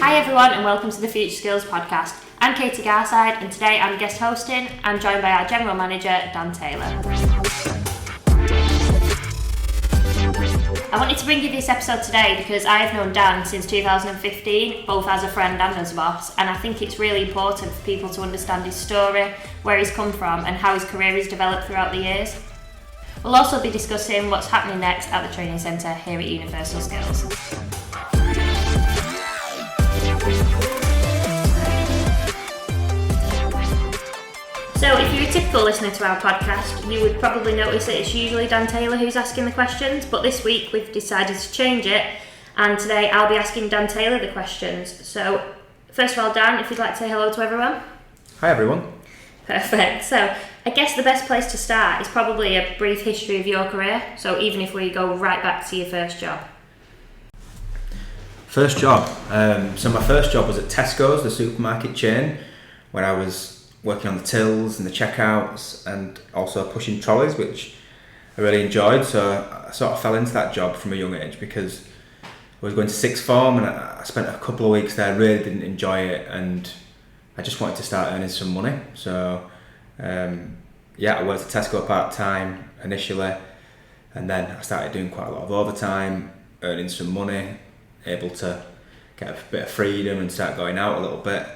Hi everyone and welcome to the Future Skills podcast. I'm Katy and today I'm guest hosting. I'm joined by our General Manager, Dan Taylor. I wanted to bring you this episode today because I've known Dan since 2015, both as a friend and as a boss, and I think it's really important for people to understand his story, where he's come from and how his career has developed throughout the years. We'll also be discussing what's happening next at the training centre here at Universal Skills. So if you're a typical listener to our podcast, you would probably notice that it's usually Dan Taylor who's asking the questions, but this week we've decided to change it, and today I'll be asking Dan Taylor the questions. So first of all, Dan, if you'd like to say hello to everyone. Hi everyone. Perfect. So I guess the best place to start is probably a brief history of your career, so even if we go right back to your first job. First job. So my first job was at Tesco's, the supermarket chain, where I was working on the tills and the checkouts and also pushing trolleys, which I really enjoyed. So I sort of fell into that job from a young age because I was going to sixth form and I spent a couple of weeks there, really didn't enjoy it, and I just wanted to start earning some money. So I worked at Tesco part-time initially, and then I started doing quite a lot of overtime, earning some money, able to get a bit of freedom and start going out a little bit.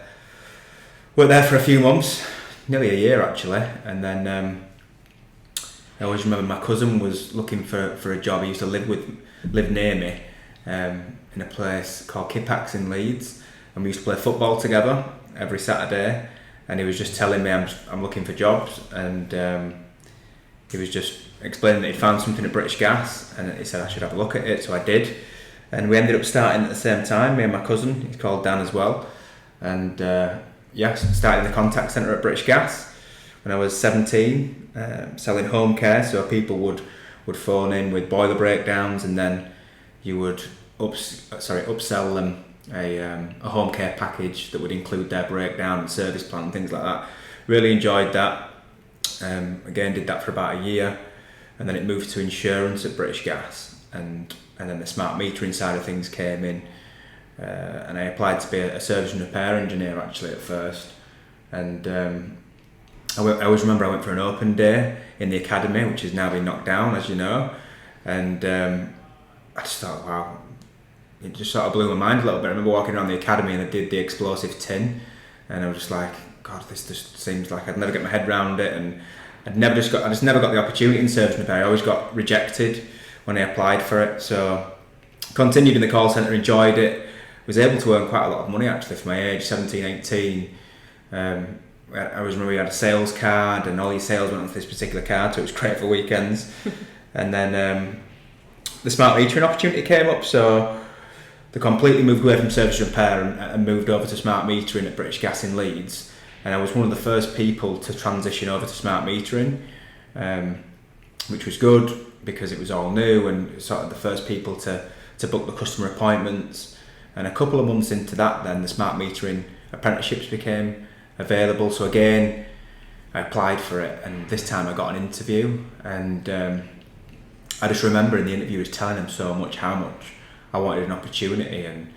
Worked there for a few months, nearly a year actually, and then I always remember my cousin was looking for a job. He used to live near me in a place called Kipax in Leeds, and we used to play football together every Saturday, and he was just telling me I'm looking for jobs, and he was just explaining that he'd found something at British Gas, and he said I should have a look at it, so I did, and we ended up starting at the same time, me and my cousin. He's called Dan as well, and started in the contact centre at British Gas when I was 17, selling home care. So people would phone in with boiler breakdowns, and then you would upsell them a home care package that would include their breakdown and service plan and things like that. Really enjoyed that. Again, did that for about a year, and then it moved to insurance at British Gas, and then the smart metering side of things came in. And I applied to be a service and repair engineer actually at first, and I always remember I went for an open day in the academy, which has now been knocked down, as you know, and I just thought, wow, it just sort of blew my mind a little bit. I remember walking around the academy and I did the explosive tin, and I was just like, God, this just seems like I'd never get my head around it, and I just never got the opportunity in service and repair. I always got rejected when I applied for it, so continued in the call centre, enjoyed it. Was able to earn quite a lot of money actually for my age, 17, 18. I always remember we had a sales card, and all your sales went onto this particular card, so it was great for weekends. And then the smart metering opportunity came up, so they completely moved away from service repair and moved over to smart metering at British Gas in Leeds. And I was one of the first people to transition over to smart metering, which was good because it was all new, and sort of the first people to book the customer appointments. And a couple of months into that, then the smart metering apprenticeships became available. So again, I applied for it, and this time I got an interview, and I just remember in the interview I was telling them so much how much I wanted an opportunity, and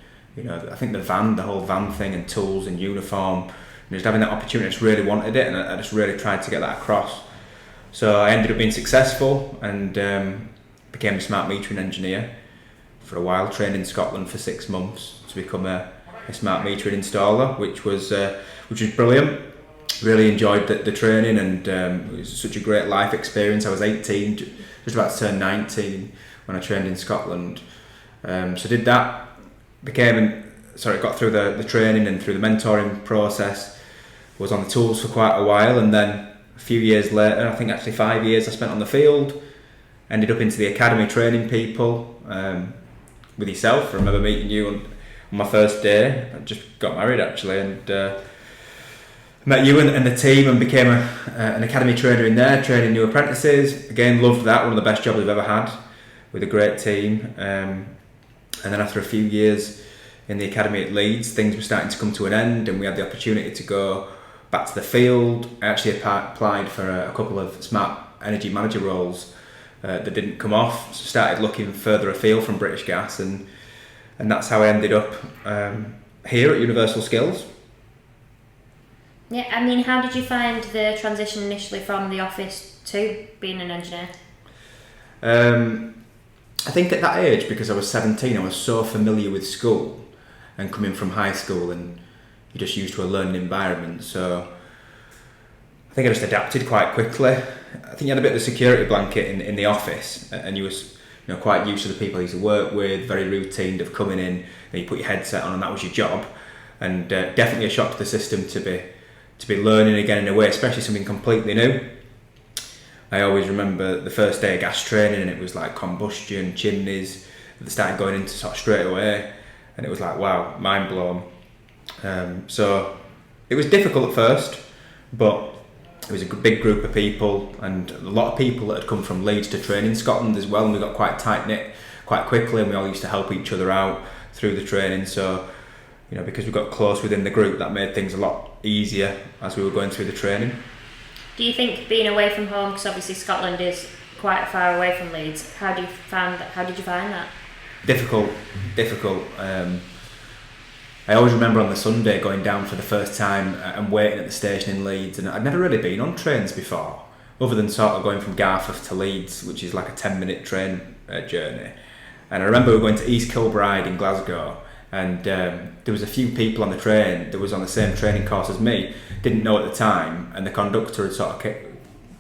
I think the whole van thing, and tools and uniform, and just having that opportunity, I just really wanted it, and I just really tried to get that across. So I ended up being successful and became a smart metering engineer for a while, trained in Scotland for 6 months to become a smart metering installer, which was brilliant. Really enjoyed the training, and it was such a great life experience. I was 18, just about to turn 19 when I trained in Scotland. So did that, got through the training and through the mentoring process, was on the tools for quite a while, and then a few years later, I think actually 5 years I spent on the field, ended up into the academy training people, with yourself. I remember meeting you on my first day. I just got married actually, and met you and the team, and became an academy trainer in there, training new apprentices. Again, loved that, one of the best jobs I've ever had, with a great team. And then after a few years in the academy at Leeds, things were starting to come to an end, and we had the opportunity to go back to the field. I actually applied for a couple of smart energy manager roles that didn't come off, so started looking further afield from British Gas, and that's how I ended up here at Universal Skills. Yeah, I mean, how did you find the transition initially from the office to being an engineer? I think at that age, because I was 17, I was so familiar with school and coming from high school, and you're just used to a learning environment. So I think I just adapted quite quickly. I think you had a bit of a security blanket in the office, and you was quite used to the people you used to work with, very routine of coming in, and you put your headset on and that was your job. And definitely a shock to the system to be learning again in a way, especially something completely new. I always remember the first day of gas training, and it was like combustion, chimneys that they started going into sort of straight away, and it was like, wow, mind blown. So it was difficult at first, but it was a big group of people, and a lot of people that had come from Leeds to train in Scotland as well, and we got quite tight knit quite quickly, and we all used to help each other out through the training. So because we got close within the group, that made things a lot easier as we were going through the training. Do you think being away from home, because obviously Scotland is quite far away from Leeds, how did you find that? Difficult. I always remember on the Sunday going down for the first time and waiting at the station in Leeds, and I'd never really been on trains before, other than sort of going from Garforth to Leeds, which is like a 10-minute train journey. And I remember we were going to East Kilbride in Glasgow, and there was a few people on the train that was on the same training course as me, didn't know at the time, and the conductor had sort of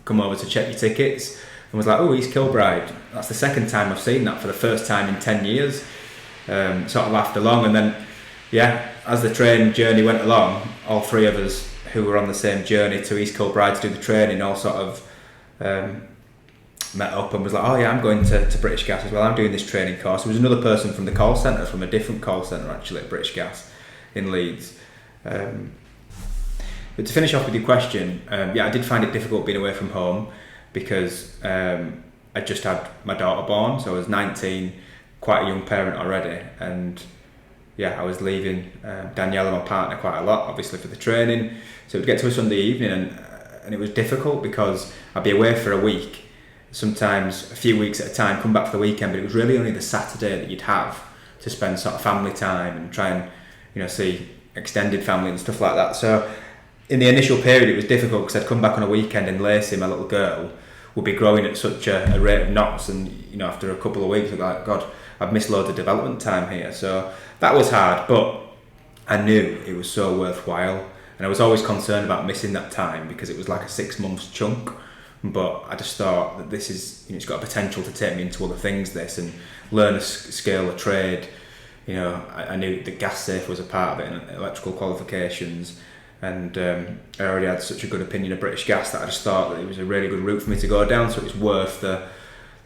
come over to check your tickets and was like, oh, East Kilbride, that's the second time I've seen that, for the first time in 10 years. Sort of laughed along, and then as the train journey went along, all three of us who were on the same journey to East Kilbride to do the training all sort of met up and was like, oh yeah, I'm going to British Gas as well, I'm doing this training course. There was another person from the call centre, from a different call centre actually at British Gas in Leeds. But to finish off with your question, I did find it difficult being away from home, because I just had my daughter born, so I was 19, quite a young parent already, and I was leaving Danielle and my partner quite a lot, obviously for the training. So we'd get to a Sunday evening, and it was difficult because I'd be away for a week, sometimes a few weeks at a time, come back for the weekend, but it was really only the Saturday that you'd have to spend sort of family time and try and see extended family and stuff like that. So in the initial period it was difficult, because I'd come back on a weekend and Lacey, my little girl, would be growing at such a rate of knots, and after a couple of weeks I'd be like, God, I've missed loads of development time here. So that was hard, but I knew it was so worthwhile, and I was always concerned about missing that time because it was like a 6 months chunk. But I just thought that this is, it's got a potential to take me into other things, this, and learn a skill, a trade. I knew that gas safe was a part of it, and electrical qualifications, and I already had such a good opinion of British Gas that I just thought that it was a really good route for me to go down, so it was worth the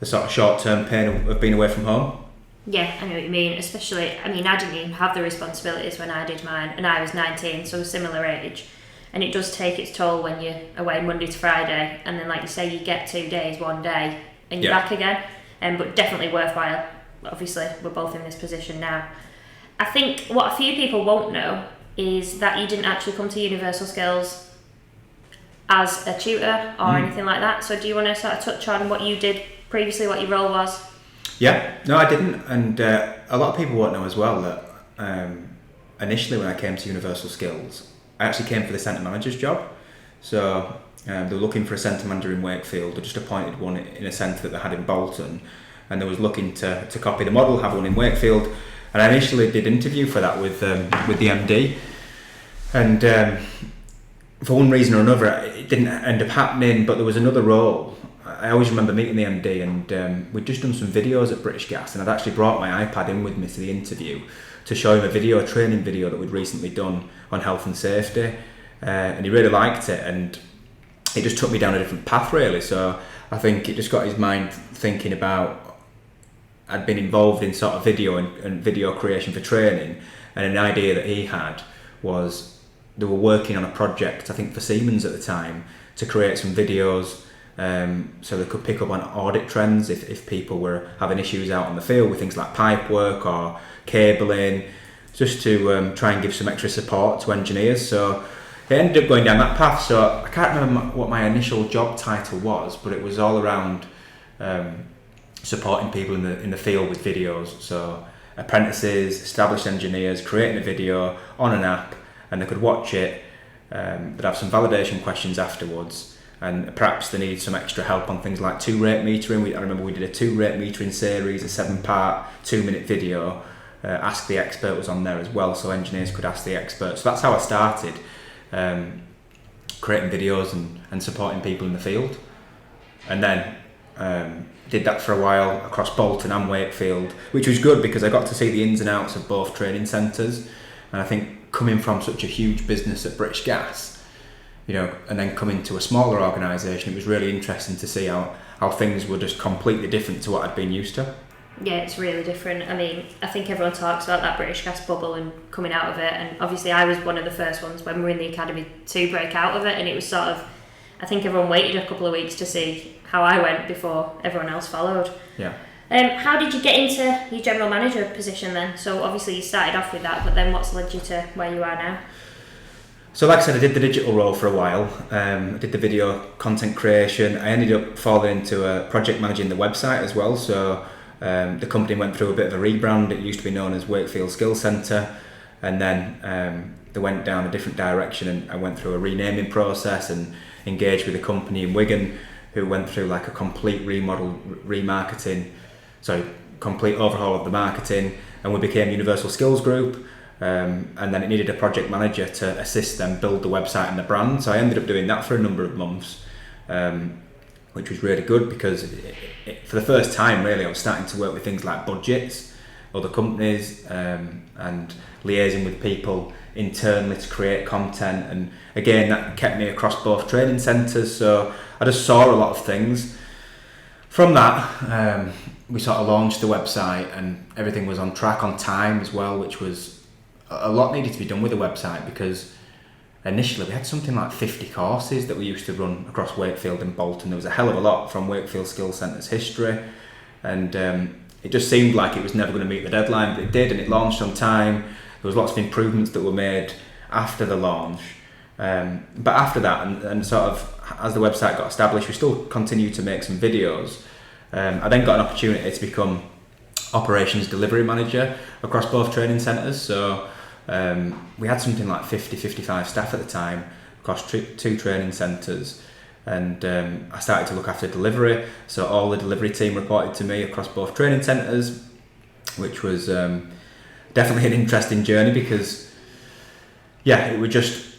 sort of short-term pain of being away from home. Yeah, I know what you mean, especially, I didn't even have the responsibilities when I did mine, and I was 19, so a similar age. And it does take its toll when you're away Monday to Friday, and then like you say, you get 2 days, 1 day, and you're back again. But definitely worthwhile. Obviously, we're both in this position now. I think what a few people won't know is that you didn't actually come to Universal Skills as a tutor or anything like that. So do you want to sort of touch on what you did previously, what your role was? Yeah, no, I didn't. And a lot of people won't know as well that initially when I came to Universal Skills, I actually came for the centre manager's job. So they were looking for a centre manager in Wakefield. They just appointed one in a centre that they had in Bolton, and they was looking to copy the model, have one in Wakefield. And I initially did interview for that with the MD, and for one reason or another it didn't end up happening, but there was another role. I always remember meeting the MD, and we'd just done some videos at British Gas, and I'd actually brought my iPad in with me to the interview to show him a training video that we'd recently done on health and safety, and he really liked it, and it just took me down a different path really. So I think it just got his mind thinking about, I'd been involved in sort of video and video creation for training, and an idea that he had was they were working on a project, I think for Siemens at the time, to create some videos so they could pick up on audit trends if people were having issues out on the field with things like pipe work or cabling, just to try and give some extra support to engineers. So it ended up going down that path. So I can't remember what my initial job title was, but it was all around supporting people in the field with videos. So apprentices, established engineers creating a video on an app, and they could watch it. They'd have some validation questions afterwards, and perhaps they needed some extra help on things like 2-rate metering. I remember we did a 2-rate metering series, a 7-part, 2-minute video. Ask the Expert was on there as well, so engineers could ask the expert. So that's how I started, creating videos and supporting people in the field. And then did that for a while across Bolton and Wakefield, which was good because I got to see the ins and outs of both training centres. And I think coming from such a huge business at British Gas, and then coming to a smaller organisation, it was really interesting to see how things were just completely different to what I'd been used to. Yeah, it's really different. I mean, I think everyone talks about that British Gas bubble and coming out of it, and obviously I was one of the first ones when we were in the academy to break out of it, and it was sort of, I think everyone waited a couple of weeks to see how I went before everyone else followed. Yeah. How did you get into your general manager position then? So obviously you started off with that, but then what's led you to where you are now? So like I said, I did the digital role for a while. I did the video content creation. I ended up falling into project managing the website as well. So the company went through a bit of a rebrand. It used to be known as Wakefield Skills Centre, and then they went down a different direction, and I went through a renaming process and engaged with a company in Wigan who went through like a complete complete overhaul of the marketing, and we became Universal Skills Group. And then it needed a project manager to assist them build the website and the brand. So I ended up doing that for a number of months, which was really good because for the first time, really, I was starting to work with things like budgets, other companies, and liaising with people internally to create content. And again, that kept me across both training centres. So I just saw a lot of things. From that, we sort of launched the website, and everything was on track, on time as well, which was a lot needed to be done with the website because initially we had something like 50 courses that we used to run across Wakefield and Bolton. There was a hell of a lot from Wakefield Skills Centre's history, and it just seemed like it was never going to meet the deadline, but it did, and it launched on time. There was lots of improvements that were made after the launch, but after that and sort of as the website got established, we still continued to make some videos. I then got an opportunity to become operations delivery manager across both training centres. So we had something like 50-55 staff at the time across two training centres, and I started to look after delivery. So all the delivery team reported to me across both training centres, which was definitely an interesting journey because it was just,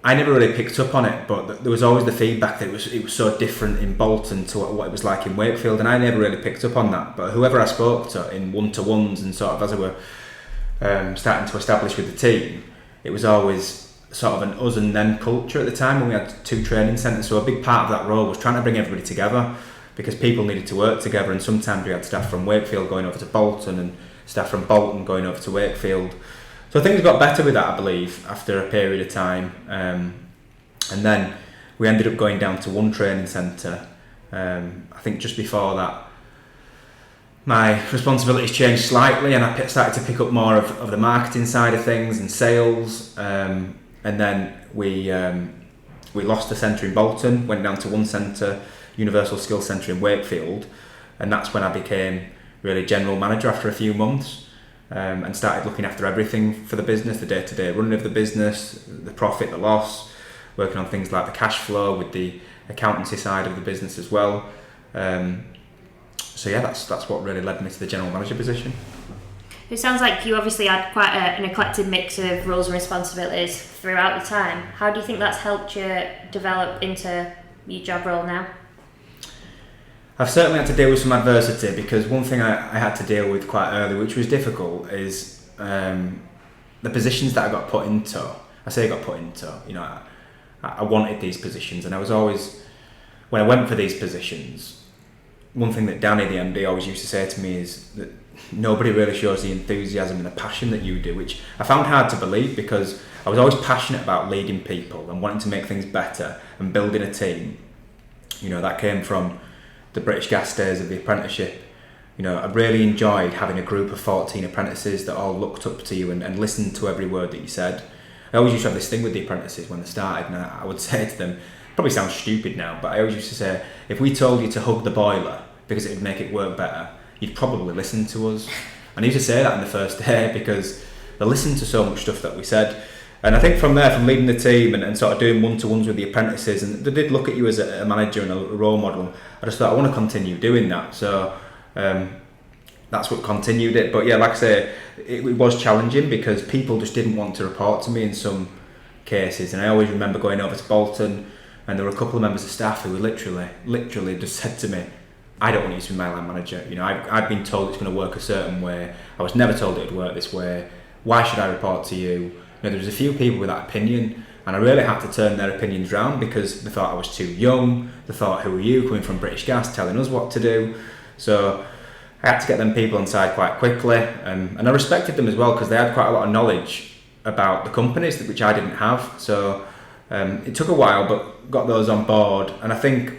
I never really picked up on it, but there was always the feedback that it was so different in Bolton to what it was like in Wakefield, and I never really picked up on that. But whoever I spoke to in one-to-ones and sort of as I were starting to establish with the team, it was always sort of an us and them culture at the time when we had two training centres. So a big part of that role was trying to bring everybody together because people needed to work together, and sometimes we had staff from Wakefield going over to Bolton and staff from Bolton going over to Wakefield. So things got better with that, I believe, after a period of time. And then we ended up going down to one training centre. I think just before that, my responsibilities changed slightly, and I started to pick up more of the marketing side of things and sales. And then we lost the centre in Bolton, went down to one centre, Universal Skills Centre in Wakefield, and that's when I became really general manager after a few months. And started looking after everything for the business, the day-to-day running of the business, the profit, the loss, working on things like the cash flow with the accountancy side of the business as well. So that's what really led me to the general manager position. It sounds like you obviously had quite an eclectic mix of roles and responsibilities throughout the time. How do you think that's helped you develop into your job role now? I've certainly had to deal with some adversity because one thing I had to deal with quite early, which was difficult, is the positions that I got put into. I say I got put into, I wanted these positions, and I was always, when I went for these positions, one thing that Danny, the MD, always used to say to me is that nobody really shows the enthusiasm and the passion that you do, which I found hard to believe because I was always passionate about leading people and wanting to make things better and building a team. That came from the British Gas days of the apprenticeship. I really enjoyed having a group of 14 apprentices that all looked up to you and listened to every word that you said. I always used to have this thing with the apprentices when they started, and I would say to them, probably sounds stupid now, but I always used to say, if we told you to hug the boiler because it would make it work better, you'd probably listen to us. And I used to say that in the first day because they listened to so much stuff that we said. And I think from there, from leading the team and sort of doing one-to-ones with the apprentices, and they did look at you as a manager and a role model, I just thought I want to continue doing that. So that's what continued it. But yeah, like I say, it was challenging because people just didn't want to report to me in some cases. And I always remember going over to Bolton, and there were a couple of members of staff who were literally just said to me, I don't want you to be my line manager. You know, I've been told it's going to work a certain way. I was never told it would work this way. Why should I report to you? You know, there was a few people with that opinion, and I really had to turn their opinions round because they thought I was too young. They thought, who are you coming from British Gas telling us what to do? So I had to get them people on side quite quickly, and I respected them as well because they had quite a lot of knowledge about the companies which I didn't have. So it took a while, but got those on board. And I think,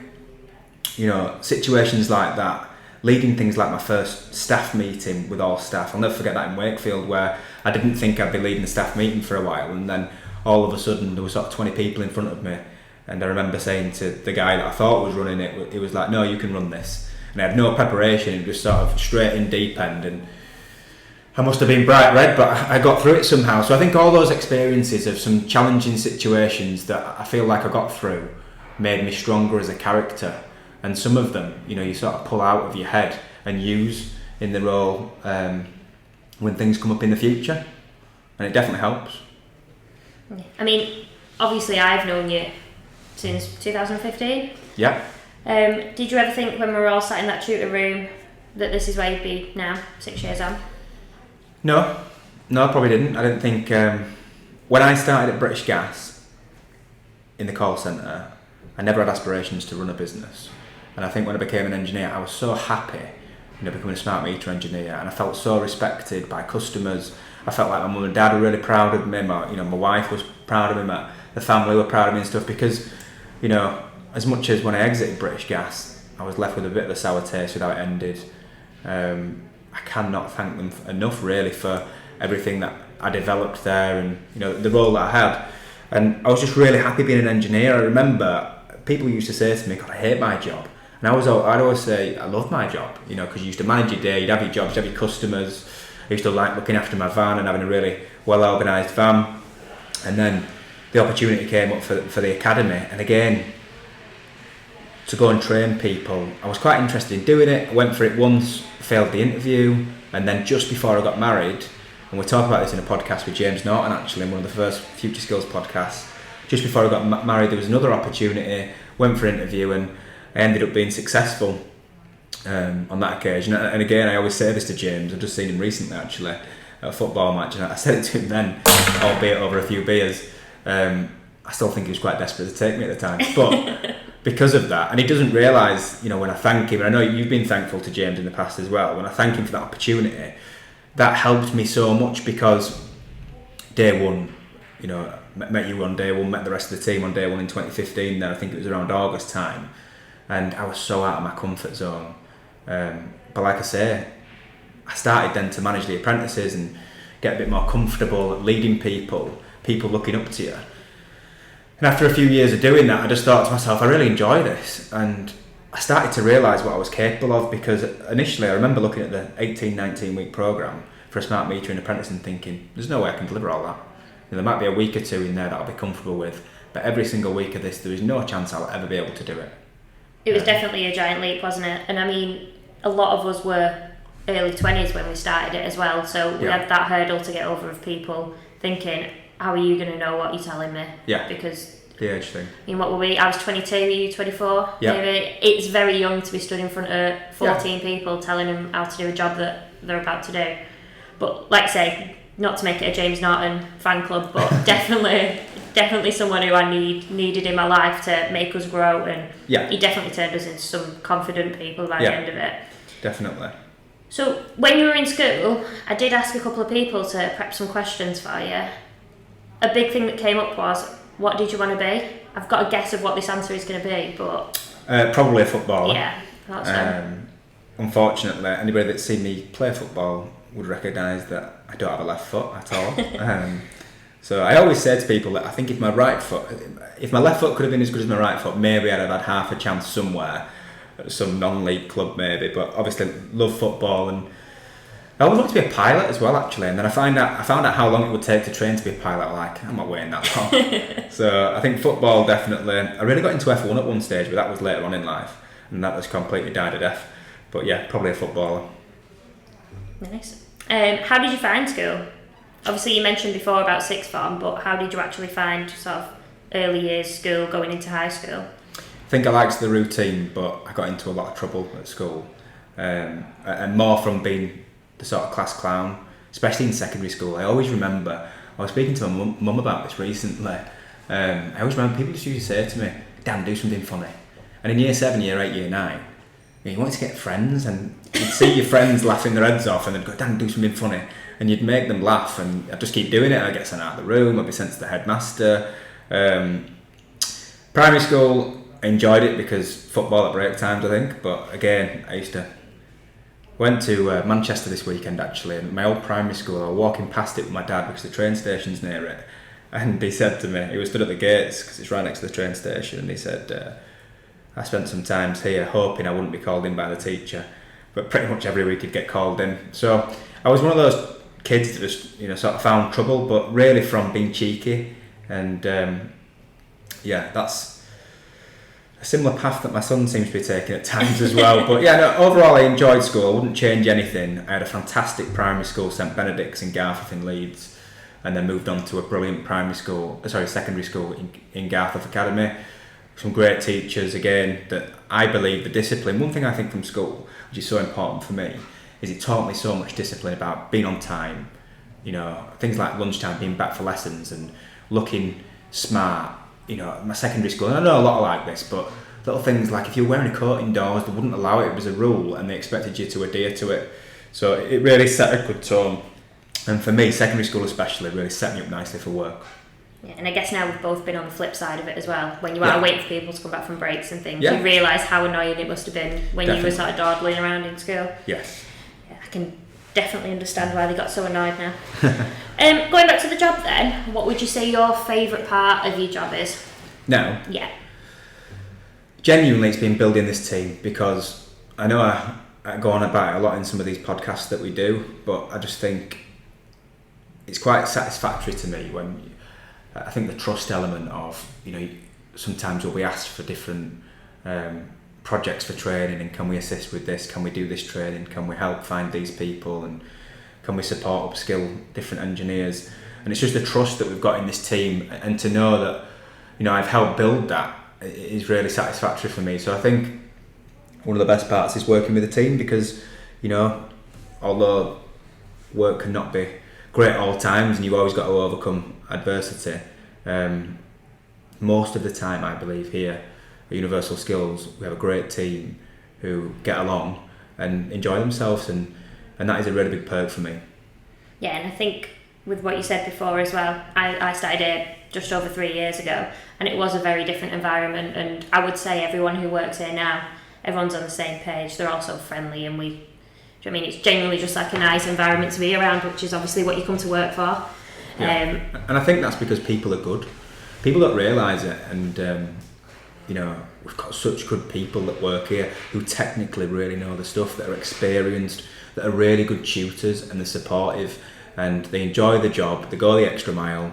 you know, situations like that, leading things like my first staff meeting with all staff, I'll never forget that in Wakefield, where I didn't think I'd be leading the staff meeting for a while, and then all of a sudden there were sort of 20 people in front of me, and I remember saying to the guy that I thought was running it, he was like, no, you can run this. And I had no preparation, and just sort of straight in deep end, and I must have been bright red, but I got through it somehow. So I think all those experiences of some challenging situations that I feel like I got through made me stronger as a character. And some of them, you know, you sort of pull out of your head and use in the role when things come up in the future. And it definitely helps. I mean, obviously I've known you since 2015. Yeah. Did you ever think when we were all sat in that tutor room that this is where you'd be now, 6 years on? No, I probably didn't. I didn't think... when I started at British Gas in the call centre, I never had aspirations to run a business. And I think when I became an engineer, I was so happy, you know, becoming a smart meter engineer, and I felt so respected by customers. I felt like my mum and dad were really proud of me. My wife was proud of me. The family were proud of me and stuff because, you know, as much as when I exited British Gas, I was left with a bit of a sour taste with how it ended. I cannot thank them enough really for everything that I developed there and, you know, the role that I had. And I was just really happy being an engineer. I remember people used to say to me, God, I hate my job. And I'd always say, I love my job, you know, because you used to manage your day, you'd have your jobs, you'd have your customers. I used to like looking after my van and having a really well-organised van. And then the opportunity came up for the academy. And again, to go and train people, I was quite interested in doing it. I went for it once, failed the interview. And then just before I got married, and we'll talk about this in a podcast with James Norton actually, in one of the first Future Skills podcasts, just before I got married, there was another opportunity, went for an interview, and I ended up being successful on that occasion. And again, I always say this to James, I've just seen him recently actually, at a football match, and I said it to him then, albeit over a few beers. I still think he was quite desperate to take me at the time, but because of that, and he doesn't realise, you know, when I thank him, and I know you've been thankful to James in the past as well, when I thank him for that opportunity, that helped me so much because day one, you know, met you on day one, met the rest of the team on day one in 2015 there, I think it was around August time, and I was so out of my comfort zone. But like I say, I started then to manage the apprentices and get a bit more comfortable at leading people looking up to you. And after a few years of doing that, I just thought to myself, I really enjoy this. And I started to realise what I was capable of, because initially I remember looking at the 18-19 week programme for a smart metering apprentice and thinking, there's no way I can deliver all that. You know, there might be a week or two in there that I'll be comfortable with, but every single week of this, there is no chance I'll ever be able to do it. It was definitely a giant leap, wasn't it? And I mean, a lot of us were early 20s when we started it as well, so we had that hurdle to get over of people thinking, how are you going to know what you're telling me? Yeah. Because the age thing. I mean, what were we? I was 22, were you 24? Yeah. Maybe. It's very young to be stood in front of 14 people telling them how to do a job that they're about to do. But like I say, not to make it a James Norton fan club, but definitely someone who I needed in my life to make us grow, and he definitely turned us into some confident people by the end of it. Definitely. So when you were in school, I did ask a couple of people to prep some questions for you. A big thing that came up was, what did you want to be? I've got a guess of what this answer is going to be, but... probably a footballer. Yeah, that's so. Unfortunately, anybody that's seen me play football would recognise that I don't have a left foot at all. So I always say to people that I think if my left foot could have been as good as my right foot, maybe I'd have had half a chance somewhere, at some non-league club maybe, but obviously love football, and I always wanted to be a pilot as well, actually, and then I found out how long it would take to train to be a pilot. Like, I'm not waiting that long. So I think football definitely. I really got into F1 at one stage, but that was later on in life, and that was completely died a death. But yeah, probably a footballer. Nice. How did you find school? Obviously, you mentioned before about sixth form, but how did you actually find sort of early years school going into high school? I think I liked the routine, but I got into a lot of trouble at school, and more from being the sort of class clown, especially in secondary school. I always remember, I was speaking to my mum about this recently. I always remember people just used to say to me, "Dan, do something funny." And in year 7, year 8, year 9, you wanted to get friends, and you'd see your friends laughing their heads off, and they'd go, "Dan, do something funny," and you'd make them laugh, and I'd just keep doing it. I'd get sent out of the room, I'd be sent to the headmaster. Primary school, I enjoyed it because football at break times, I think, but again, went to Manchester this weekend actually, and my old primary school, I was walking past it with my dad because the train station's near it, and he said to me, he was stood at the gates because it's right next to the train station, and he said, I spent some times here hoping I wouldn't be called in by the teacher, but pretty much every week he'd get called in. So I was one of those kids that just sort of found trouble, but really from being cheeky, and that's a similar path that my son seems to be taking at times as well. But yeah, no, overall I enjoyed school. I wouldn't change anything. I had a fantastic primary school, St Benedict's in Garforth in Leeds, and then moved on to a brilliant secondary school in Garforth Academy. Some great teachers, again, that I believe the discipline. One thing I think from school, which is so important for me, is it taught me so much discipline about being on time, things like lunchtime, being back for lessons and looking smart. My secondary school, and I know a lot like this, but little things like if you're wearing a coat indoors, they wouldn't allow it. It was a rule, and they expected you to adhere to it. So it really set a good tone. And for me, secondary school especially, really set me up nicely for work. Yeah, and I guess now we've both been on the flip side of it as well. When you are waiting for people to come back from breaks and things, you realise how annoying it must have been when you were sort of dawdling around in school. Yes. Yeah, I can definitely understand why they got so annoyed now. Going back to the job then, what would you say your favourite part of your job is? Now? Yeah. Genuinely, it's been building this team, because I know I go on about it a lot in some of these podcasts that we do, but I just think it's quite satisfactory to me when I think the trust element of, sometimes we'll be asked for different projects for training, and can we assist with this, can we do this training, can we help find these people, and can we support upskill different engineers, and it's just the trust that we've got in this team, and to know that I've helped build that is really satisfactory for me. So I think one of the best parts is working with a team, because although work cannot be great at all times and you've always got to overcome adversity, most of the time I believe here at Universal Skills we have a great team who get along and enjoy themselves, and that is a really big perk for me. Yeah, and I think with what you said before as well, I started here just over 3 years ago, and it was a very different environment, and I would say everyone who works here now, everyone's on the same page, they're all so friendly, and it's genuinely just like a nice environment to be around, which is obviously what you come to work for. Yeah. And I think that's because people are good. People don't realise it, and we've got such good people that work here who technically really know the stuff, that are experienced, that are really good tutors, and they're supportive, and they enjoy the job, they go the extra mile,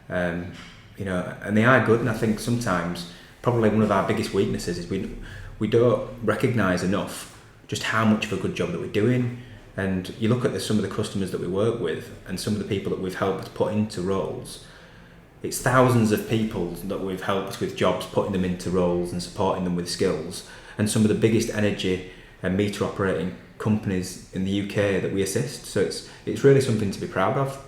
and they are good. And I think sometimes probably one of our biggest weaknesses is we don't recognise enough just how much of a good job that we're doing. And you look at some of the customers that we work with and some of the people that we've helped put into roles, it's thousands of people that we've helped with jobs, putting them into roles and supporting them with skills, and some of the biggest energy and meter operating companies in the UK that we assist. So it's really something to be proud of.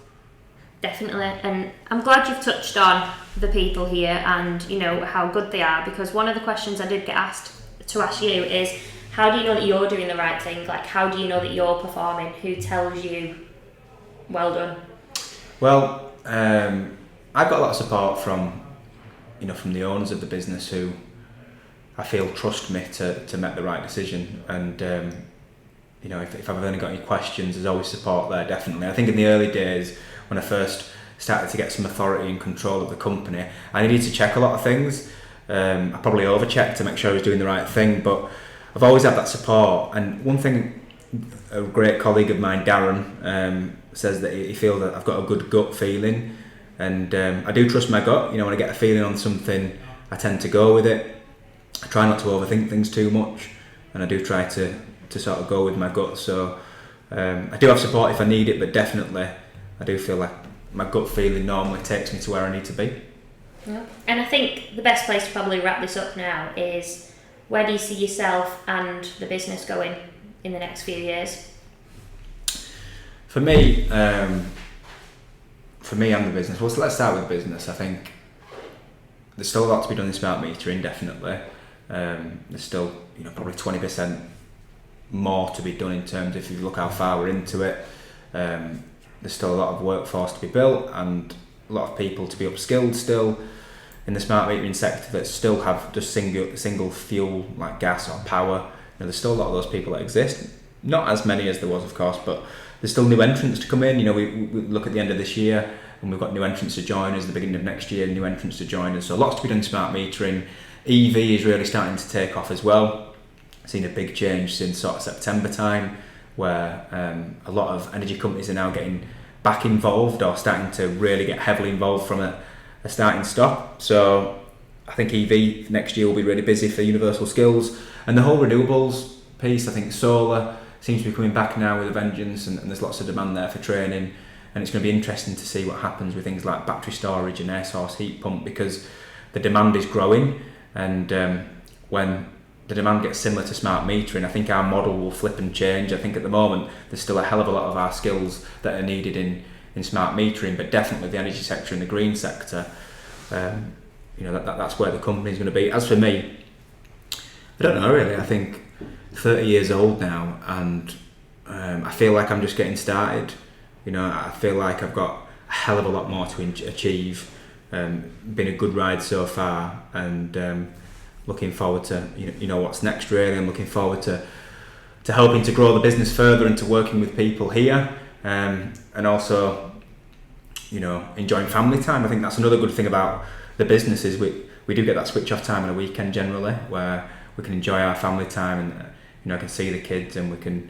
Definitely, and I'm glad you've touched on the people here and how good they are, because one of the questions I did get asked to ask you is, how do you know that you're doing the right thing? Like, how do you know that you're performing? Who tells you, well done? Well, I've got a lot of support from the owners of the business, who I feel trust me to make the right decision. And if I've only got any questions, there's always support there, definitely. I think in the early days, when I first started to get some authority and control of the company, I needed to check a lot of things. I probably over-checked to make sure I was doing the right thing, but I've always had that support. And one thing a great colleague of mine, Darren, says that he feels that I've got a good gut feeling, and I do trust my gut. When I get a feeling on something, I tend to go with it. I try not to overthink things too much, and I do try to sort of go with my gut. So I do have support if I need it, but definitely I do feel like my gut feeling normally takes me to where I need to be. Yeah. And I think the best place to probably wrap this up now is, where do you see yourself and the business going in the next few years? For me and the business, well, so let's start with business. I think there's still a lot to be done in smart metering, definitely. There's still probably 20% more to be done in terms, if you look how far we're into it. There's still a lot of workforce to be built and a lot of people to be upskilled still in the smart metering sector that still have just single fuel like gas or power. There's still a lot of those people that exist. Not as many as there was, of course, but there's still new entrants to come in. We look at the end of this year and we've got new entrants to join us, at the beginning of next year, new entrants to join us. So lots to be done in smart metering. EV is really starting to take off as well. I've seen a big change since sort of September time, where a lot of energy companies are now getting back involved or starting to really get heavily involved from a starting stop. So I think EV next year will be really busy for Universal Skills, and the whole renewables piece. I think solar seems to be coming back now with a vengeance, and there's lots of demand there for training, and it's going to be interesting to see what happens with things like battery storage and air source heat pump, because the demand is growing, and when the demand gets similar to smart metering, I think our model will flip and change. I think at the moment there's still a hell of a lot of our skills that are needed in smart metering, but definitely the energy sector and the green sector, that's where the company's going to be. As for me, I don't know really. I think 30 years old now, and I feel like I'm just getting started. I feel like I've got a hell of a lot more to achieve. Been a good ride so far, and looking forward to what's next really. I'm looking forward to helping to grow the business further and to working with people here, and also enjoying family time. I think that's another good thing about the business, is we do get that switch off time on a weekend generally, where we can enjoy our family time, and I can see the kids and we can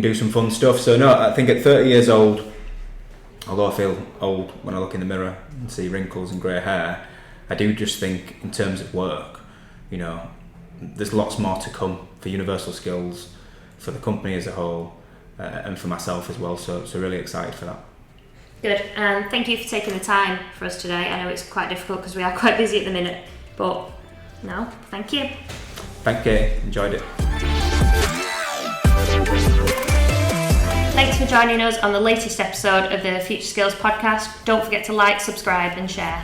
do some fun stuff. So no, I think at 30 years old, although I feel old when I look in the mirror and see wrinkles and grey hair, I do just think in terms of work, there's lots more to come for Universal Skills, for the company as a whole, and for myself as well. So really excited for that. Good, and thank you for taking the time for us today. I know it's quite difficult because we are quite busy at the minute, but no, thank you. Thank you, Katy. Enjoyed it. Thanks for joining us on the latest episode of the Future Skills podcast. Don't forget to like, subscribe and share.